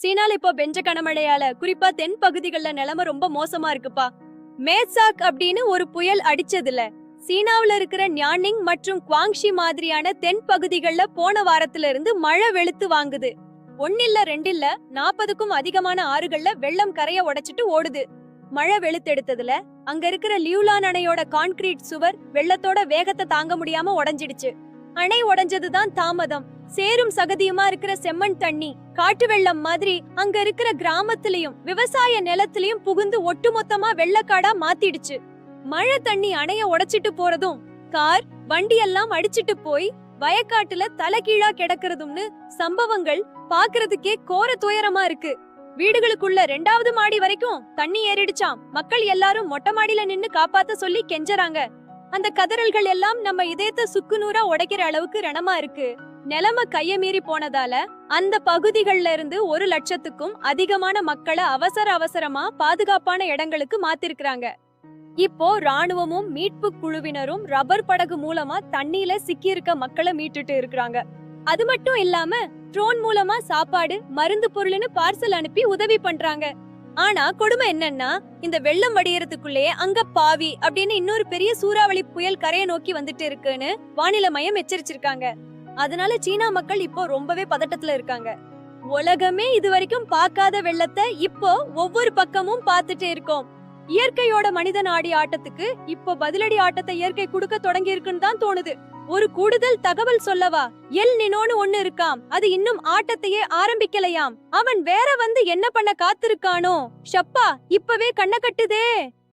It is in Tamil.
சீனால இப்போ பெஞ்ச கனமழையால குறிப்பா தென் பகுதிகள்ல நிலைமை ரொம்ப மோசமா இருக்குப்பா. மேசாக் அப்படின்னு ஒரு புயல் அடிச்சதுல சீனாவுல இருக்கிற ஞானிங் மற்றும் குவாங்ஷி மாதிரியான தென் பகுதிகள்ல போன வாரத்துல இருந்து மழை வெளுத்து வாங்குது. ஒன்னில்ல ரெண்டில்ல 40க்கும் அதிகமான ஆறுகள்ல வெள்ளம் கரைய உடைச்சிட்டு ஓடுது. மழை வெளுத்தெடுத்ததுல அங்க இருக்கிற லியூலான் அணையோட கான்கிரீட் சுவர் வெள்ளத்தோட வேகத்தை தாங்க முடியாம உடைஞ்சிடுச்சு. அணை உடைஞ்சதுதான் தாமதம். சேரும் சகதியுமா இருக்கிற செம்மண் தண்ணி காட்டு வெள்ளம் மாதிரி அங்க இருக்கிற கிராமத்திலயும் விவசாய நிலத்திலயும் புகுந்து ஒட்டுமொத்தமா வெள்ளக்காடா மாத்திடுச்சு. மழை தண்ணி அணைய உடைச்சிட்டு போறதும் கார் வண்டி எல்லாம் அடிச்சிட்டு போய் வயக்காட்டுல தலைகீழா கிடக்கிறதும்னு சம்பவங்கள் பாக்குறதுக்கே கோர துயரமா இருக்கு. வீடுகளுக்குள்ள 2வது மாடி வரைக்கும் தண்ணி ஏறிடுச்சாம். மக்கள் எல்லாரும் மொட்டை மாடியில நின்னு காப்பாத்த சொல்லி கெஞ்சறாங்க. அந்த கதறல்கள் எல்லாம் நம்ம இதயத்தை சுக்குநூறா உடைக்கிற அளவுக்கு ரணமா இருக்கு. நிலைமை கைய மீறி போனதால அந்த பகுதிகள்ல இருந்து 1 லட்சத்துக்கும் அதிகமான மக்களை அவசரமா பாதுகாப்பான இடங்களுக்கு மாத்திருக்காங்க. இப்போ ராணுவமும் மீட்பு குழுவினரும் ரப்பர் படகு மூலமா தண்ணியில சிக்கி இருக்க மக்களை மீட்டுட்டு இருக்காங்க. அது மட்டும் இல்லாம ட்ரோன் மூலமா சாப்பாடு மருந்து பொருள்னு பார்சல் அனுப்பி உதவி பண்றாங்க. ஆனா கொடுமை என்னன்னா இந்த வெள்ளம் வடியறதுக்குள்ளே அங்க பாவி அப்படின்னு இன்னொரு பெரிய சூறாவளி புயல் கரையை நோக்கி வந்துட்டு இருக்குன்னு வானிலை மையம் எச்சரிச்சிருக்காங்க. அதனால சீனா மக்கள் இப்போ ரொம்பவே பதட்டத்துல இருக்காங்க. உலகமே இதுவரைக்கும் பார்க்காத வெள்ளத்தை இப்போ ஒவ்வொரு பக்கமும் பார்த்துட்டே இருக்கோம். இயற்கையோட மனிதன் ஆடி ஆட்டத்துக்கு இப்போ பதிலடி ஆட்டத்தை இயற்கை கொடுக்க தொடங்கி இருக்குன்னு தான் தோணுது. ஒரு கூடுதல் தகவல் சொல்லவா? எல் நினோன்னு ஒண்ணு இருக்காம். அது இன்னும் ஆட்டத்தையே ஆரம்பிக்கலையாம். அவன் வேற வந்து என்ன பண்ண காத்திருக்கானோ? ஷப்பா இப்பவே கண்ண கட்டுதே.